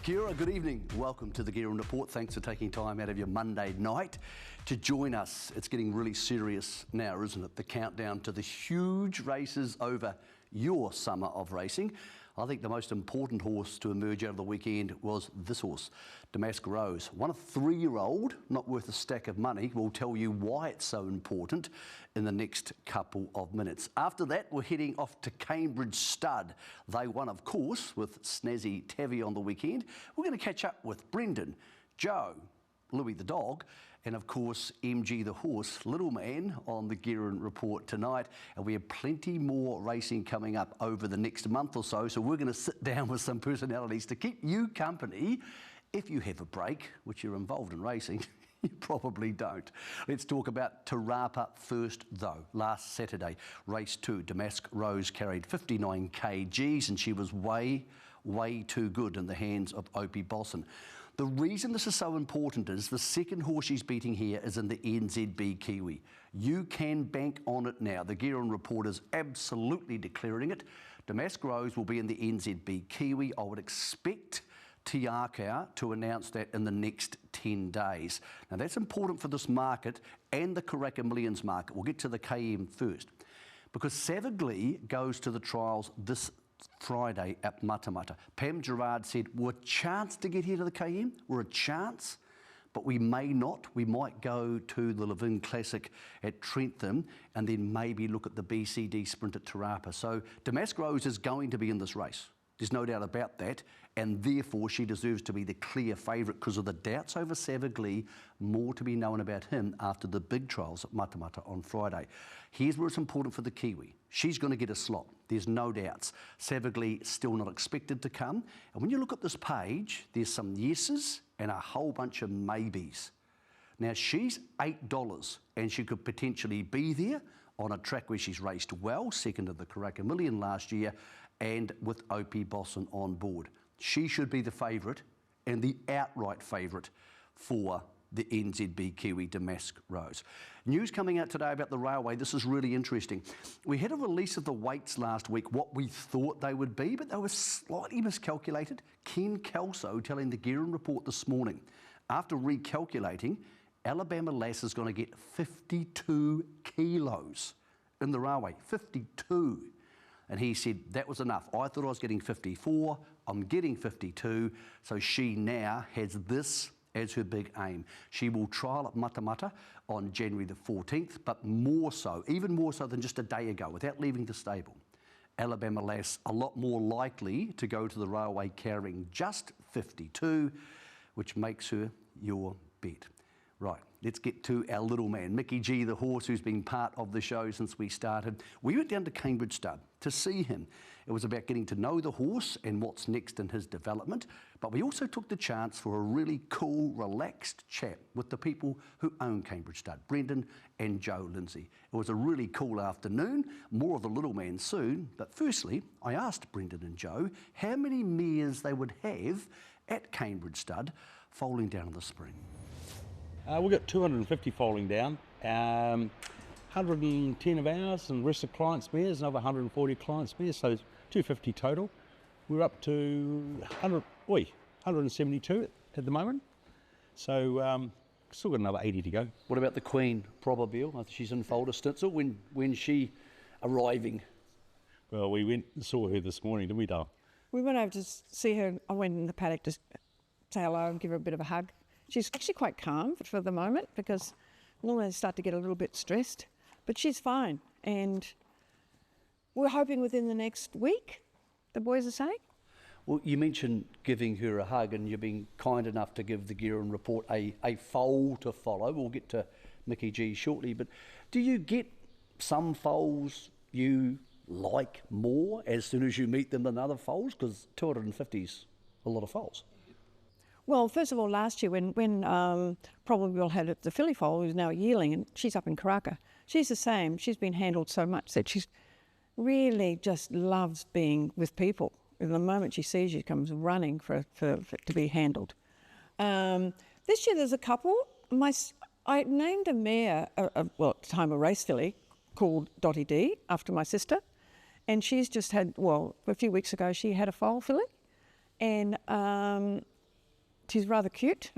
Kia ora, good evening. Welcome to the Guerin Report. Thanks for taking time out of your Monday night to join us. It's getting really serious now, isn't it? The countdown to the huge races over your summer of racing. I think the most important horse to emerge out of the weekend was this horse, Damask Rose. One, a 3-year-old, not worth a stack of money. We'll tell you why it's so important in the next couple of minutes. After that, we're heading off to Cambridge Stud. They won, of course, with Snazzy Tavi on the weekend. We're going to catch up with Brendan, Jo, Louis the dog, and of course MG the horse, little man, on the Guerin Report tonight. And we have plenty more racing coming up over the next month or so. So we're going to sit down with some personalities to keep you company if you have a break, which you're involved in racing. You probably don't. Let's talk about Te Rapa first, though. Last Saturday, race 2, Damask Rose carried 59 kgs, and she was way too good in the hands of Opie Bosson. The reason this is so important is the second horse she's beating here is in the NZB Kiwi. You can bank on it now. The Guerin Report is absolutely declaring it. Damask Rose will be in the NZB Kiwi. I would expect Te Rapa to announce that in the next 10 days. Now that's important for this market and the Karaka Millions market. We'll get to the KM first. Because Savaglee goes to the trials this Friday at Matamata. Pam Gerard said, we're a chance to get here to the KM. We're a chance, but we may not. We might go to the Levin Classic at Trentham and then maybe look at the BCD Sprint at Te Rapa. So Damask Rose is going to be in this race. There's no doubt about that, and therefore she deserves to be the clear favourite because of the doubts over Savaglee. More to be known about him after the big trials at Matamata on Friday. Here's where it's important for the Kiwi. She's going to get a slot. There's no doubts. Savaglee still not expected to come. And when you look at this page, there's some yeses and a whole bunch of maybes. Now she's $8 and she could potentially be there on a track where she's raced well, second of the Karaka Million last year, and with Opie Bosson on board. She should be the favourite and the outright favourite for the NZB Kiwi Damask Rose. News coming out today about the railway. This is really interesting. We had a release of the weights last week, what we thought they would be, but they were slightly miscalculated. Ken Kelso telling the Guerin Report this morning, after recalculating, Alabama Lass is going to get 52 kilos in the railway, 52. And he said, that was enough. I thought I was getting 54, I'm getting 52, so she now has this as her big aim. She will trial at Matamata on January the 14th, but more so, even more so than just a day ago, without leaving the stable. Alabama Lass a lot more likely to go to the railway carrying just 52, which makes her your bet. Right, let's get to our little man, Mickey G, the horse who's been part of the show since we started. We went down to Cambridge Stud to see him. It was about getting to know the horse and what's next in his development, but we also took the chance for a really cool, relaxed chat with the people who own Cambridge Stud, Brendan and Jo Lindsay. It was a really cool afternoon, more of the little man soon, but firstly, I asked Brendan and Jo how many mares they would have at Cambridge Stud foaling down in the spring. We've got 250 foaling down, 110 of ours and the rest of clients' mares, another 140 clients' mares, so 250 total. We're up to 172 at the moment, so still got another 80 to go. What about the Queen, Probabile? I think she's in foal distance. When's she arriving? Well, we went and saw her this morning, didn't we, Dale? We went over to see her. I went in the paddock to say hello and give her a bit of a hug. She's actually quite calm for the moment because normally they start to get a little bit stressed, but she's fine. And we're hoping within the next week, the boys are saying. Well, you mentioned giving her a hug and you're being kind enough to give the Guerin Report a foal to follow. We'll get to Mickey G shortly, but do you get some foals you like more as soon as you meet them than other foals? Because 250's a lot of foals. Well, first of all, last year when Probably had the filly foal, who's now a yearling, and she's up in Karaka, she's the same. She's been handled so much that she's really just loves being with people. And the moment she sees you, she comes running for to be handled. This year there's a couple. I named a mare, at the time a race filly, called Dottie D, after my sister. And she's just had, a few weeks ago she had a foal filly. And she's rather cute.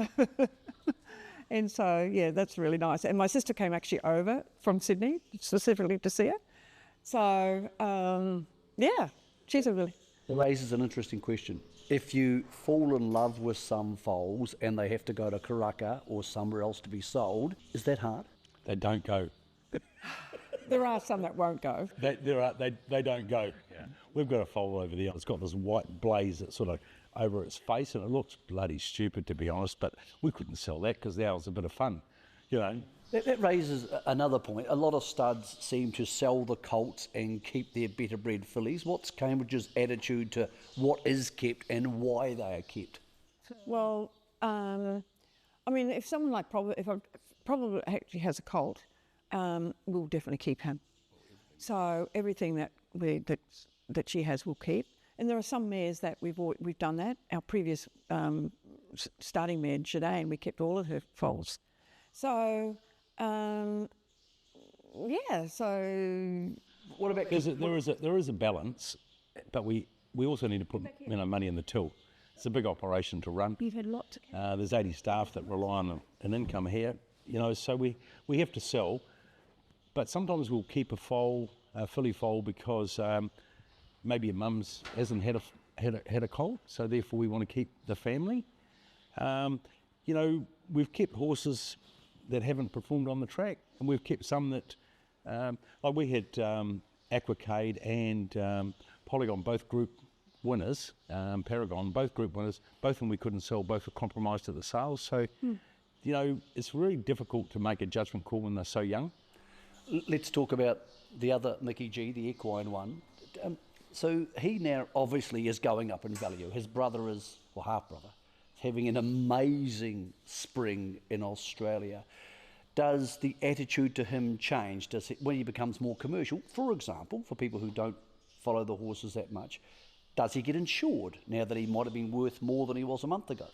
And so, yeah, that's really nice. And my sister came actually over from Sydney specifically to see her. So, yeah, she's a really... It raises an interesting question. If you fall in love with some foals and they have to go to Karaka or somewhere else to be sold, is that hard? They don't go. There are some that won't go. They don't go. Yeah. We've got a foal over there. It's got this white blaze that's sort of over its face, and it looks bloody stupid, to be honest, but we couldn't sell that because that was a bit of fun, you know. That raises another point. A lot of studs seem to sell the colts and keep their better bred fillies. What's Cambridge's attitude to what is kept and why they are kept? Well, I mean, if someone like probably actually has a colt, we'll definitely keep him. So everything that she has, we'll keep. And there are some mares that we've done that. Our previous starting mare, Shadane, we kept all of her foals. So, yeah. So, what about? There is a balance, but we also need to put money in the till. It's a big operation to run. You've had lots. There's 80 staff that rely on an income here, you know. So we have to sell, but sometimes we'll keep a filly foal because maybe your mum's hasn't had a colt, so therefore we want to keep the family. You know, we've kept horses that haven't performed on the track, and we've kept some that, like we had Aquacade and Polygon, both group winners, Paragon, both group winners, both of them we couldn't sell, both were compromised at the sales. So, you know, it's really difficult to make a judgment call when they're so young. Let's talk about the other Mickey G, the equine one. So he now obviously is going up in value. His brother is, or half-brother, having an amazing spring in Australia. Does the attitude to him change? When he becomes more commercial, for example, for people who don't follow the horses that much, does he get insured now that he might have been worth more than he was a month ago?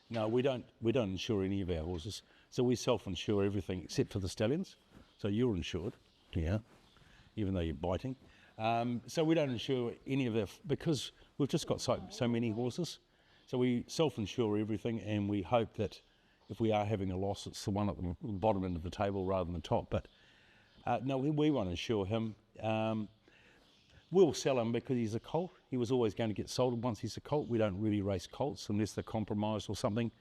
No, we don't insure any of our horses. So we self-insure everything except for the stallions. So you're insured, yeah, even though you're biting. So we don't insure any of that because we've just got so many horses. So we self-insure everything, and we hope that if we are having a loss, it's the one at the bottom end of the table rather than the top. But no, we won't insure him. We'll sell him because he's a colt. He was always going to get sold once he's a colt. We don't really race colts unless they're compromised or something.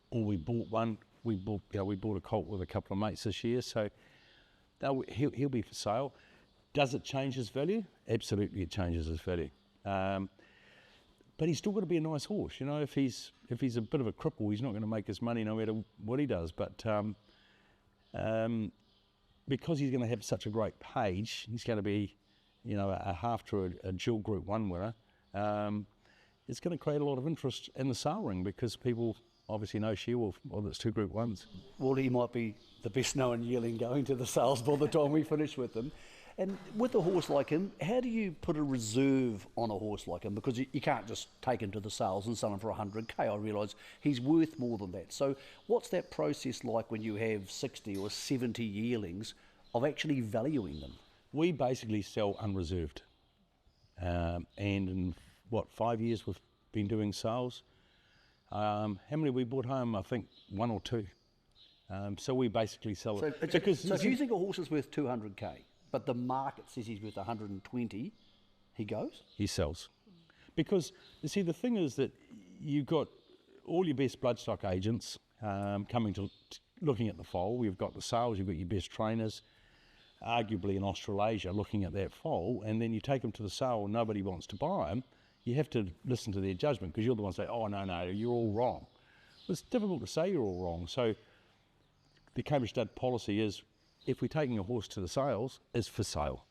Or we bought one. We bought a colt with a couple of mates this year, so he'll be for sale. Does it change his value? Absolutely, it changes his value. But he's still got to be a nice horse. You know, if he's a bit of a cripple, he's not going to make his money no matter what he does. But because he's going to have such a great page, he's going to be, you know, a half to a dual Group 1 winner. It's going to create a lot of interest in the sale ring because people obviously know She-Wolf, well, that's 2 Group 1s. Well, he might be the best known yearling going to the sales by the time we finish with him. And with a horse like him, how do you put a reserve on a horse like him? Because you can't just take him to the sales and sell him for 100k. I realise he's worth more than that. So what's that process like when you have 60 or 70 yearlings of actually valuing them? We basically sell unreserved. And in, 5 years we've been doing sales. How many we brought home? I think 1 or 2. So we basically sell it. So if you think a horse is worth 200k, but the market says he's worth 120, he goes? He sells. Because, you see, the thing is that you've got all your best bloodstock agents coming to looking at the foal. We've got the sales, you've got your best trainers, arguably in Australasia, looking at that foal, and then you take them to the sale and nobody wants to buy them. You have to listen to their judgment because you're the ones that say, oh, no, you're all wrong. Well, it's difficult to say you're all wrong. So the Cambridge Stud policy is, if we're taking a horse to the sales, is for sale,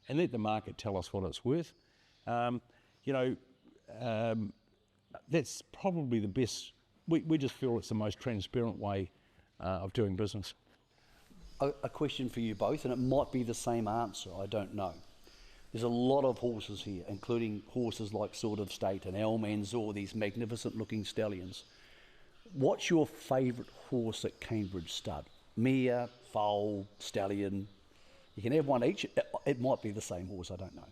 and let the market tell us what it's worth. That's probably the best. We just feel it's the most transparent way of doing business. A question for you both, and it might be the same answer, I don't know. There's a lot of horses here, including horses like Sword of State and Almanzor, these magnificent looking stallions. What's your favourite horse at Cambridge Stud? Mare, foal, stallion. You can have one each. It might be the same horse, I don't know.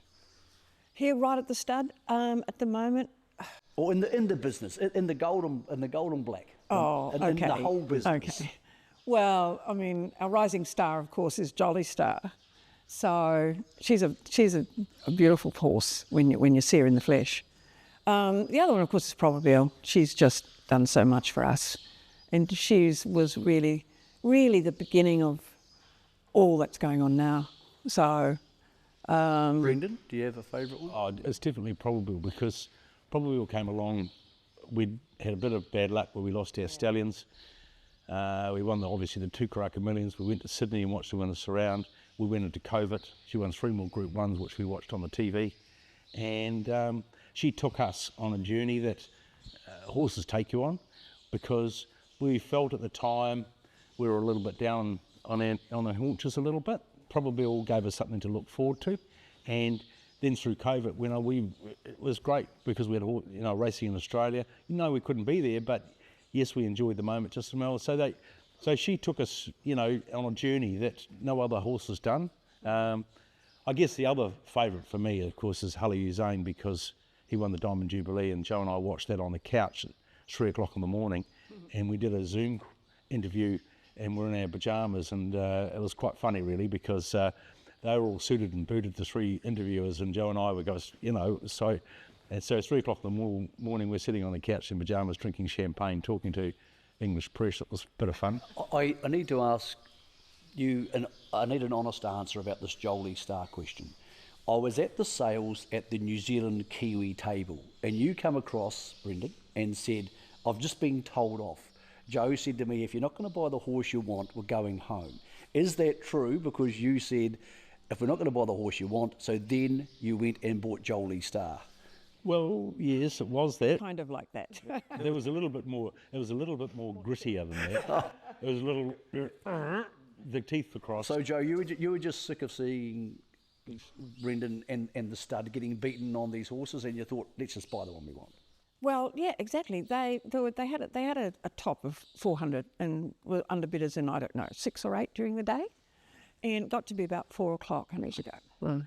Here, right at the stud, at the moment, Or in the business, in the golden black. Oh, in okay. the whole business. Okay. Well, I mean, our rising star, of course, is Jolly Star. So she's a beautiful horse when you see her in the flesh. The other one, of course, is Probabeel. She's just done so much for us, and was really, really the beginning of all that's going on now. So, Brendan, do you have a favourite one? Oh, it's definitely Probabeel, because Probabeel came along. We had a bit of bad luck where we lost our stallions. We won obviously the 2 Karaka Millions. We went to Sydney and watched her win us around. We went into COVID. She won 3 more Group 1s, which we watched on the TV. And she took us on a journey that horses take you on, because we felt at the time we were a little bit down on our haunches a little bit. Probabeel gave us something to look forward to. And then through COVID, it was great, because we had racing in Australia. We couldn't be there, but yes, we enjoyed the moment just as well. So she took us, on a journey that no other horse has done. I guess the other favourite for me, of course, is Hully Usain, because he won the Diamond Jubilee, and Jo and I watched that on the couch at 3 o'clock in the morning, and we did a Zoom interview, and we're in our pyjamas, and it was quite funny really, because they were all suited and booted, the 3 interviewers, and Jo and I were so at 3 o'clock in the morning, we're sitting on the couch in pyjamas, drinking champagne, talking to English press. It was a bit of fun. I need to ask you, and I need an honest answer about this Jolly Star question. I was at the sales at the New Zealand Kiwi table, and you come across, Brendan, and said, I've just been told off. Jo said to me, if you're not going to buy the horse you want, we're going home. Is that true? Because you said, if we're not going to buy the horse you want, so then you went and bought Jolly Star. Well, yes, it was that. kind of like that. There was a little bit more. It was a little bit more grittier than that. It was a little. The teeth were crossed. So, Jo, you were just sick of seeing Brendan and the stud getting beaten on these horses, and you thought, let's just buy the one we want. Well, yeah, exactly. They had a top of 400 and were underbidders in, I don't know, 6 or 8 during the day, and it got to be about 4 o'clock, and I should go.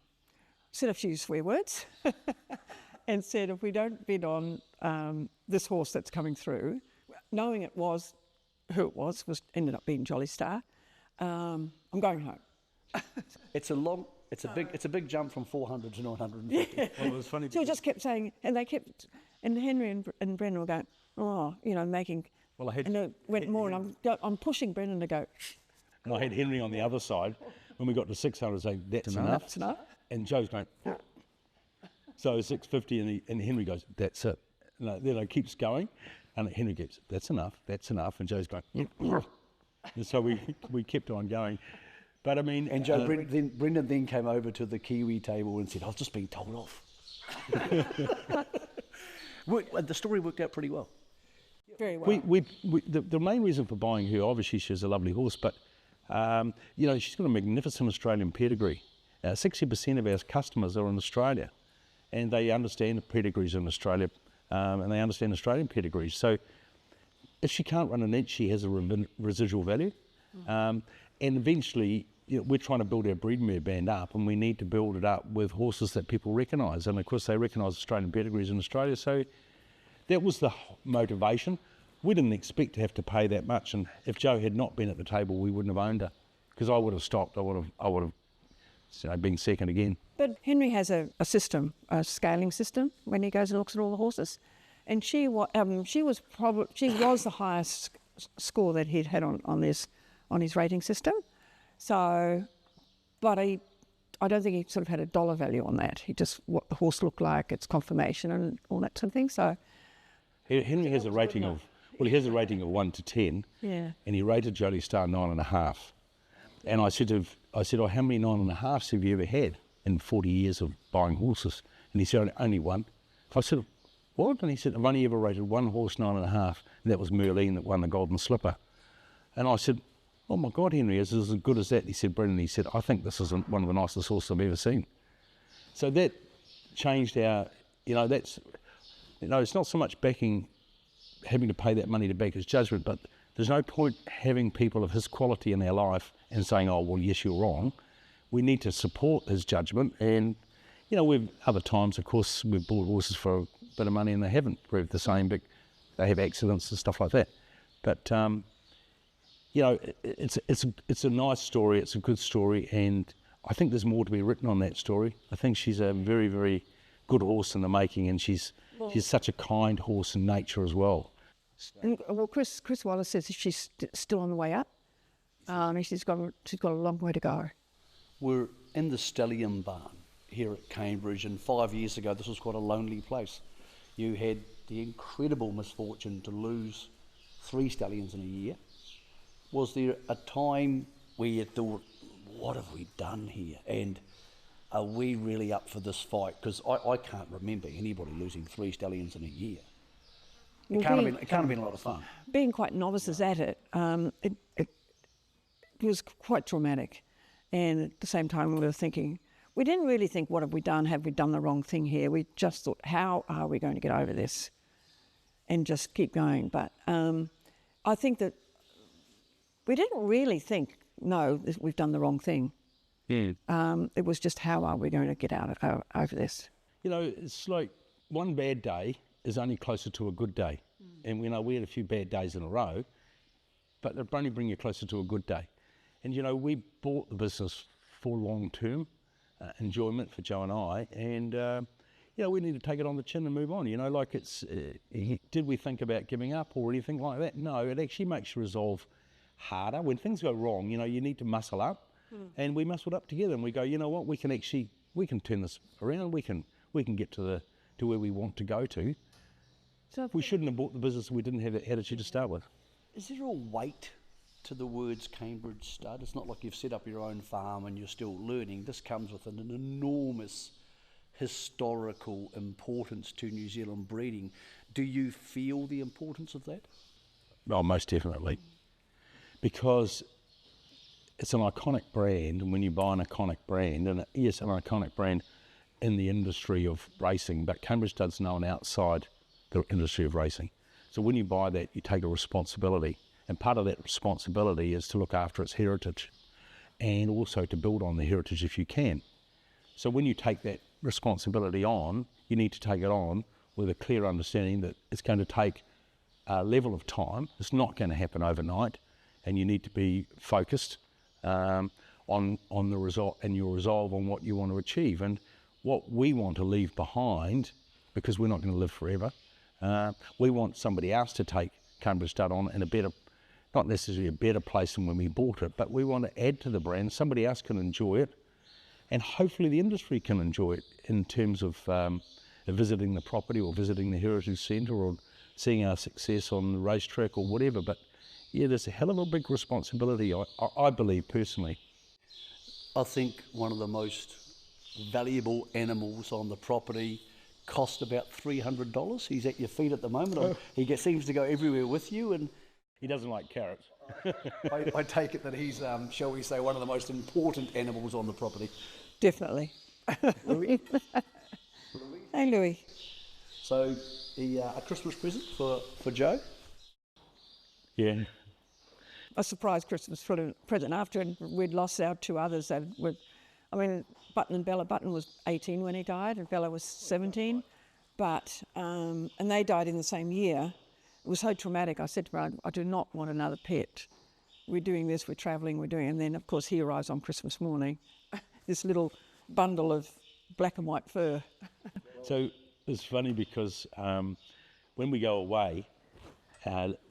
Said a few swear words. And said, if we don't bid on this horse that's coming through, knowing it was who it was ended up being Jolly Star, I'm going home. It's a big jump from 400 to 950. Yeah. Well, it was funny. So we just kept saying, and Henry and Brendan were going, making. Well, and it went more, and I'm pushing Brendan to go. And I had Henry on the other side when we got to 600, saying that's enough. That's enough. And Joe's going. So 650, and Henry goes, that's it. And then it keeps going, and Henry goes, that's enough, and Joe's going, and so we kept on going. But I mean, and Jo, Brendan then came over to the Kiwi table and said, I've just been told off. The story worked out pretty well. Very well. The main reason for buying her, obviously she's a lovely horse, but she's got a magnificent Australian pedigree. 60% of our customers are in Australia, and they understand the pedigrees in Australia, and they understand Australian pedigrees. So if she can't run an inch, she has a residual value. And eventually, we're trying to build our breed mare band up, and we need to build it up with horses that people recognise. And of course, they recognise Australian pedigrees in Australia. So that was the motivation. We didn't expect to have to pay that much, and if Jo had not been at the table, we wouldn't have owned her, because I would have stopped. I would have been second again. But Henry has a system, a scaling system, when he goes and looks at all the horses, and she was the highest score that he'd had on his rating system. So, but I don't think he sort of had a dollar value on that. He just what the horse looked like, its conformation, and all that sort of thing. So Henry has a rating of 1 to 10. Yeah. And he rated Jolly Star 9.5. And I said, how many 9.5s have you ever had in 40 years of buying horses? And he said, only one. I said, what? And he said, I've only ever rated one horse 9.5, and that was Merlin that won the Golden Slipper. And I said, oh my God, Henry, is this as good as that? He said, Brendan, I think this is one of the nicest horses I've ever seen. So that changed our, it's not so much having to pay that money to back his judgment, but there's no point having people of his quality in our life and saying, oh, well, yes, you're wrong. We need to support his judgment. And, other times, of course, we've bought horses for bit of money and they haven't proved the same, but they have accidents and stuff like that. But you know, it's a nice story, it's a good story, and I think there's more to be written on that story. I think she's a very, very good horse in the making, and she's such a kind horse in nature as well. And, well, Chris Wallace says she's still on the way up. She's got a long way to go. We're in the Stallion Barn here at Cambridge, and 5 years ago this was quite a lonely place. You had the incredible misfortune to lose 3 stallions in a year. Was there a time where you thought, what have we done here? And are we really up for this fight? Because I can't remember anybody losing 3 stallions in a year. It can't have been a lot of fun. Being quite novices at it, it was quite traumatic. And at the same time, we were thinking, we didn't really think, what have we done? Have we done the wrong thing here? We just thought, how are we going to get over this? And just keep going. But I think that we didn't really think, no, we've done the wrong thing. Yeah. It was just, how are we going to get out over this? You know, it's like one bad day is only closer to a good day. And we know we had a few bad days in a row, but they'll only bring you closer to a good day. And, you know, we bought the business for long-term enjoyment for Jo and I, and, you know, we need to take it on the chin and move on. You know, like it's, did we think about giving up or anything like that? No, it actually makes your resolve harder. When things go wrong, you know, you need to muscle up, and we muscled up together, and we go, you know what, we can turn this around, we can get to where we want to go to. So we shouldn't have bought the business if we didn't have that attitude to start with. Is there a weight to the words Cambridge stud? It's not like you've set up your own farm and you're still learning. This comes with an enormous historical importance to New Zealand breeding. Do you feel the importance of that? Oh, most definitely. Because it's an iconic brand, and when you buy an iconic brand, and yes, an iconic brand in the industry of racing, but Cambridge Stud's known outside the industry of racing. So when you buy that, you take a responsibility, and part of that responsibility is to look after its heritage and also to build on the heritage if you can. So when you take that responsibility on, you need to take it on with a clear understanding that it's going to take a level of time. It's not going to happen overnight, and you need to be focused on the result and your resolve on what you want to achieve. And what we want to leave behind, because we're not going to live forever, we want somebody else to take Cambridge Stud on in a better, not necessarily a better place than when we bought it, but we want to add to the brand. Somebody else can enjoy it, and hopefully the industry can enjoy it in terms of visiting the property or visiting the Heritage Centre or seeing our success on the racetrack or whatever. But yeah, there's a hell of a big responsibility, I believe personally. I think one of the most valuable animals on the property cost about $300. He's at your feet at the moment. He seems to go everywhere with you, and he doesn't like carrots. I take it that he's, shall we say, one of the most important animals on the property. Definitely. Louis? Hey, Louis. So, a Christmas present for Jo? Yeah. A surprise Christmas present after we'd lost our 2 others. Button and Bella. Button was 18 when he died, and Bella was 17. But and they died in the same year. It was so traumatic. I said to her, I do not want another pet. We're doing this, we're travelling, we're doing. And then, of course, he arrives on Christmas morning. This little bundle of black and white fur. So it's funny because when we go away,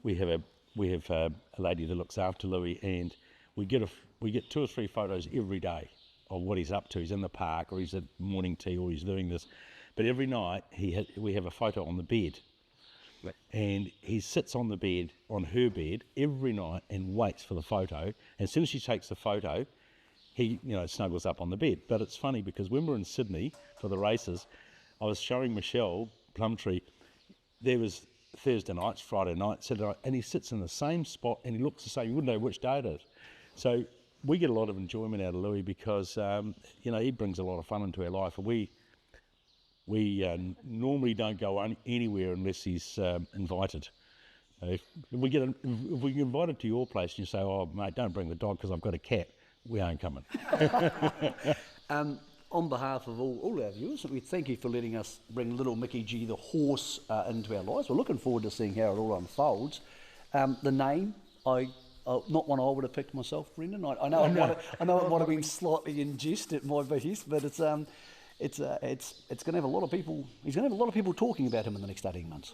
we have a lady that looks after Louis, and we get 2 or 3 photos every day of what he's up to. He's in the park, or he's at morning tea, or he's doing this. But every night we have a photo on the bed, and he sits on the bed, on her bed, every night and waits for the photo. And as soon as she takes the photo, he snuggles up on the bed. But it's funny because when we're in Sydney for the races, I was showing Michelle Plumtree. There was Thursday nights, Friday night, Saturday night, and he sits in the same spot and he looks the same. You wouldn't know which day it is. So we get a lot of enjoyment out of Louis because he brings a lot of fun into our life. We normally don't go anywhere unless he's invited. If we get invited to your place and you say, "Oh mate, don't bring the dog because I've got a cat," we aren't coming. on behalf of all our viewers, we thank you for letting us bring little Mickey G, the horse, into our lives. We're looking forward to seeing how it all unfolds. The name, not one I would have picked myself, Brendan. I know it might have been slightly induced at my behest, but it's going to have a lot of people. He's going to have a lot of people talking about him in the next 18 months.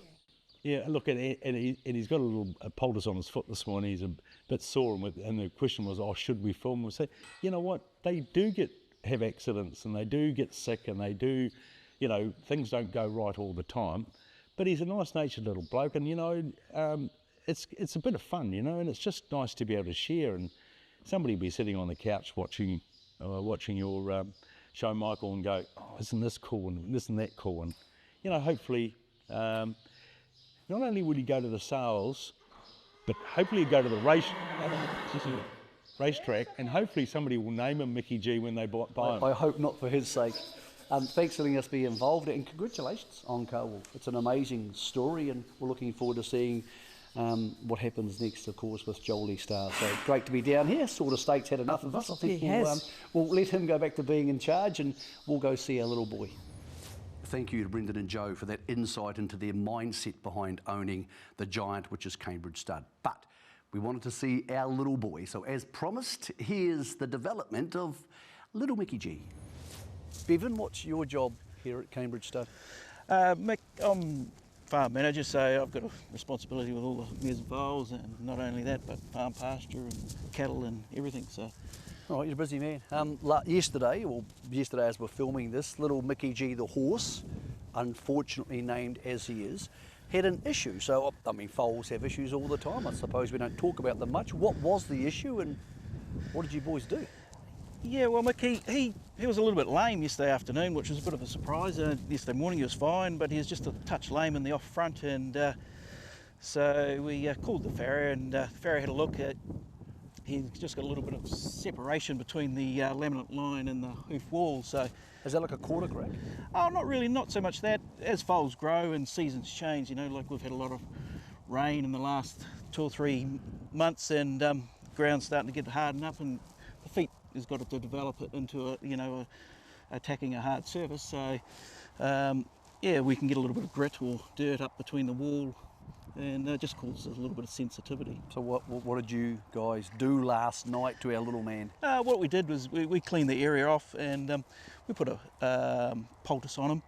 Yeah, look, and he's got a little poultice on his foot this morning. He's a bit sore, and the question was, should we film? We say, you know what, they do have accidents, and they do get sick, and they do, things don't go right all the time. But he's a nice-natured little bloke, and it's a bit of fun, and it's just nice to be able to share. And somebody will be sitting on the couch watching your show, Michael, and go, isn't this cool, and isn't that cool, and hopefully. Not only will you go to the sales, but hopefully you go to the racetrack, and hopefully somebody will name him Mickey G when they buy him. I hope not for his sake. Thanks for letting us be involved, and congratulations on Cowell. It's an amazing story, and we're looking forward to seeing what happens next, of course, with Jolie Star. So great to be down here. Sort of State's had enough of us. I think we'll let him go back to being in charge, and we'll go see our little boy. Thank you to Brendan and Jo for that insight into their mindset behind owning the giant, which is Cambridge Stud. But we wanted to see our little boy. So as promised, here's the development of little Mickey G. Bevan, what's your job here at Cambridge Stud? Mick, I'm farm manager, so I've got a responsibility with all the mares and foals, and not only that, but farm pasture and cattle and everything. So. All right, you're a busy man. Yesterday as we're filming this, little Mickey G the horse, unfortunately named as he is, had an issue. So, foals have issues all the time. I suppose we don't talk about them much. What was the issue, and what did you boys do? Yeah, well, Mick, he was a little bit lame yesterday afternoon, which was a bit of a surprise. Yesterday morning he was fine, but he was just a touch lame in the off front, and so we called the farrier, and the farrier had a look at. He's just got a little bit of separation between the laminate line and the hoof wall. So, is that like a quarter crack? Oh, not really, not so much that. As foals grow and seasons change, like we've had a lot of rain in the last 2 or 3 months, and ground's starting to get hardened up, and the feet has got to develop it into attacking a hard surface. So, we can get a little bit of grit or dirt up between the wall, and it just causes a little bit of sensitivity. So what did you guys do last night to our little man? What we did was we cleaned the area off, and we put a poultice on him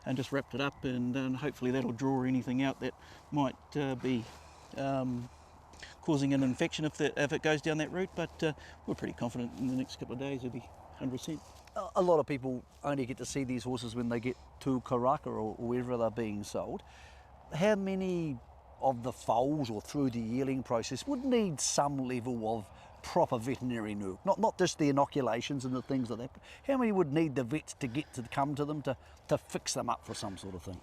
and just wrapped it up, and hopefully that'll draw anything out that might be causing an infection if it goes down that route. But we're pretty confident in the next couple of days it'll be 100%. A lot of people only get to see these horses when they get to Karaka or wherever they're being sold. How many of the foals or through the yearling process would need some level of proper veterinary work, not just the inoculations and the things like that, but how many would need the vets to come to them to fix them up for some sort of thing?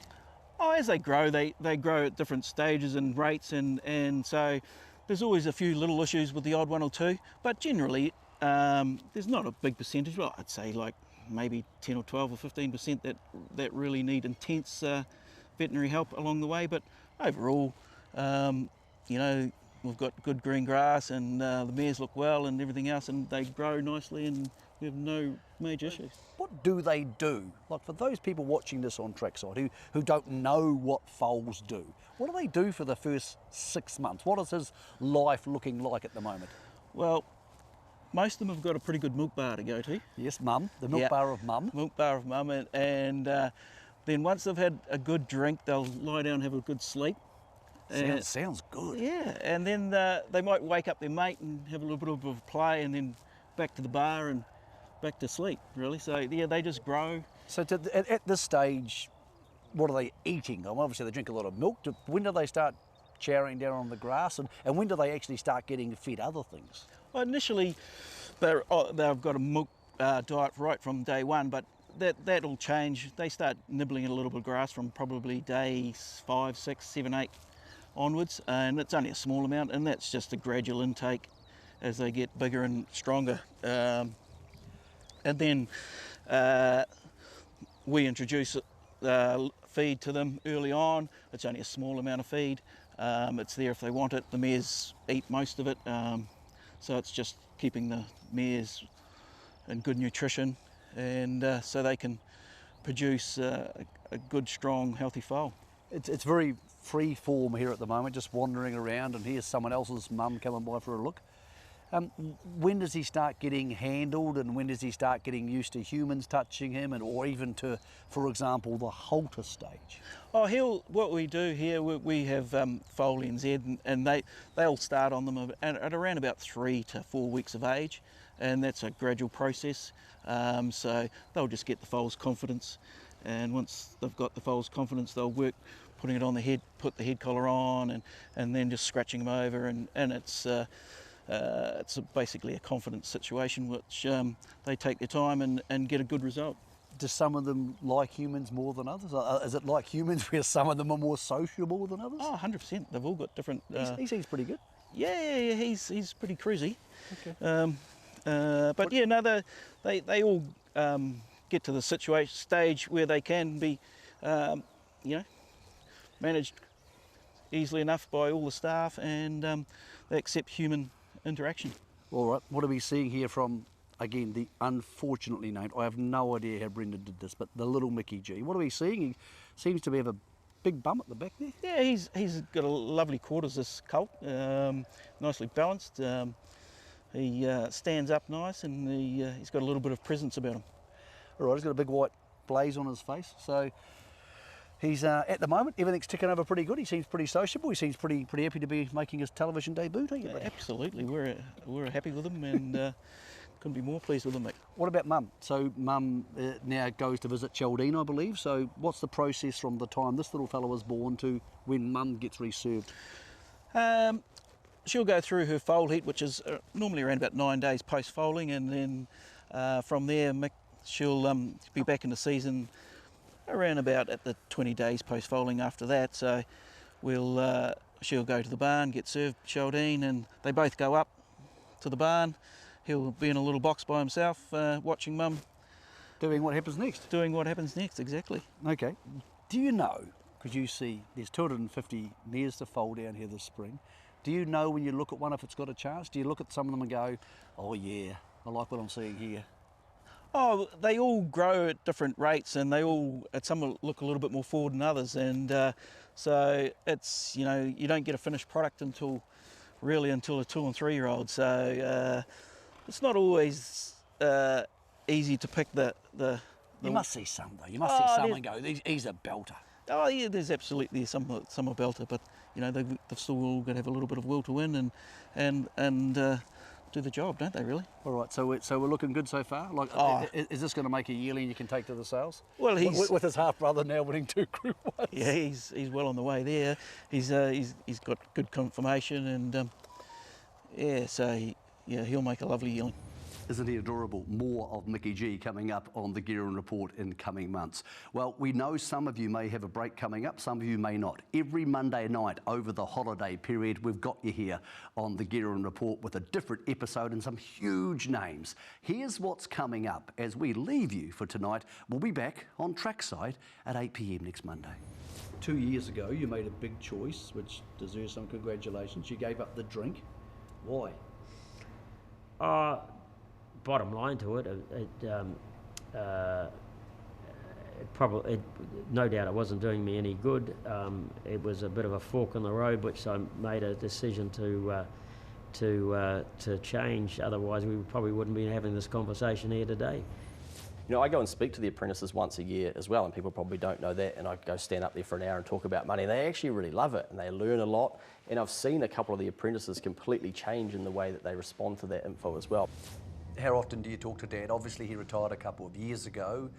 As they grow, they grow at different stages and rates, and so there's always a few little issues with the odd one or two, but generally there's not a big percentage. Well, I'd say like maybe 10 or 12 or 15% that really need intense veterinary help along the way, but overall, we've got good green grass, and the mares look well and everything else, and they grow nicely, and we have no major issues. What do they do? Like, for those people watching this on trackside who don't know what foals do, what do they do for the first 6 months? What is his life looking like at the moment? Well, most of them have got a pretty good milk bar to go to. Yes, mum, the milk bar of mum. Milk bar of mum, and then once they've had a good drink, they'll lie down and have a good sleep. Sounds good. Yeah, and then they might wake up their mate and have a little bit of a play, and then back to the bar and back to sleep, really. So, yeah, they just grow. So at this stage, what are they eating? Obviously, they drink a lot of milk. When do they start chowing down on the grass, and when do they actually start getting fed other things? Well, initially, they've got a milk diet right from day one, but that'll change. They start nibbling at a little bit of grass from probably day 5, 6, 7, 8 onwards, and it's only a small amount, and that's just a gradual intake as they get bigger and stronger. And then we introduce feed to them early on. It's only a small amount of feed. It's there if they want it. The mares eat most of it, so it's just keeping the mares in good nutrition. and so they can produce a good, strong, healthy foal. It's very free form here at the moment, just wandering around, and here's someone else's mum coming by for a look. When does he start getting handled, and when does he start getting used to humans touching him, and or even to, for example, the halter stage? Oh, what we do here, we have foal NZ, and they'll start on them at around about 3 to 4 weeks of age, and that's a gradual process. So they'll just get the foal's confidence, and once they've got the foal's confidence, they'll work putting it on the head, put the head collar on, and then just scratching them over, and it's basically a confidence situation, which they take their time and get a good result. Do some of them like humans more than others? Is it like humans where some of them are more sociable than others? Oh, 100%. They've all got different... He seems pretty good. Yeah, he's pretty cruisy. Okay. But yeah, no, they all get to the stage where they can be, managed easily enough by all the staff, and they accept human interaction. All right, what are we seeing here from, again, the unfortunately named, I have no idea how Brendan did this, but the little Mickey G. What are we seeing? He seems to have a big bum at the back there. Yeah, he's got a lovely quarters, this colt, nicely balanced. He stands up nice, and he's got a little bit of presence about him. All right, he's got a big white blaze on his face, so he's at the moment everything's ticking over pretty good. He seems pretty sociable. He seems pretty happy to be making his television debut, don't you? Yeah, absolutely, we're happy with him, and couldn't be more pleased with him, mate. What about Mum? So Mum now goes to visit Geraldine, I believe. So what's the process from the time this little fella was born to when Mum gets reserved? She'll go through her foal heat, which is normally around about 9 days post-foaling, and then from there she'll be back in the season around about at the 20 days post-foaling after that. So she'll go to the barn, get served Geraldine, and they both go up to the barn. He'll be in a little box by himself, watching Mum. Doing what happens next? Doing what happens next, exactly. Okay. Do you know, because you see there's 250 mares to foal down here this spring, do you know when you look at one if it's got a chance? Do you look at some of them and go, oh yeah, I like what I'm seeing here? Oh, they all grow at different rates, and some look a little bit more forward than others, and so it's, you don't get a finished product until a 2 and 3 year old. So it's not always easy to pick the. You must see some though. You must see some and go, he's a belter. Oh yeah, there's absolutely some are belter, but they've still all got to have a little bit of will to win and do the job, don't they? Really. All right, so we're looking good so far. Like, is this going to make a yearling you can take to the sales? Well, he's with his half brother now winning 2 Group 1s. Yeah, he's well on the way there. He's got good confirmation, and he'll make a lovely yearling. Isn't he adorable? More of Mickey G coming up on the Guerin Report in coming months. Well, we know some of you may have a break coming up, some of you may not. Every Monday night over the holiday period, we've got you here on the Guerin Report with a different episode and some huge names. Here's what's coming up as we leave you for tonight. We'll be back on Trackside at 8 p.m. next Monday. 2 years ago, you made a big choice, which deserves some congratulations. You gave up the drink. Why? Bottom line to it, probably, no doubt it wasn't doing me any good. It was a bit of a fork in the road, which I made a decision to change. Otherwise, we probably wouldn't be having this conversation here today. I go and speak to the apprentices once a year as well, and people probably don't know that, and I go stand up there for an hour and talk about money. They actually really love it, and they learn a lot, and I've seen a couple of the apprentices completely change in the way that they respond to that info as well. How often do you talk to Dad? Obviously he retired a couple of years ago.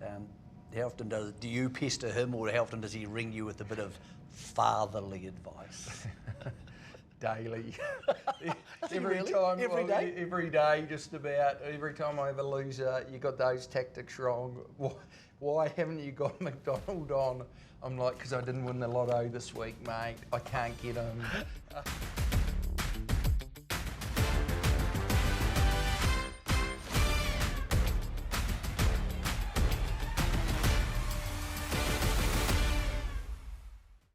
How often do you pester him, or how often does he ring you with a bit of fatherly advice? Daily. Every day, just about. Every time I have a loser, you got those tactics wrong. Why haven't you got McDonald on? I'm like, because I didn't win the lotto this week, mate. I can't get him.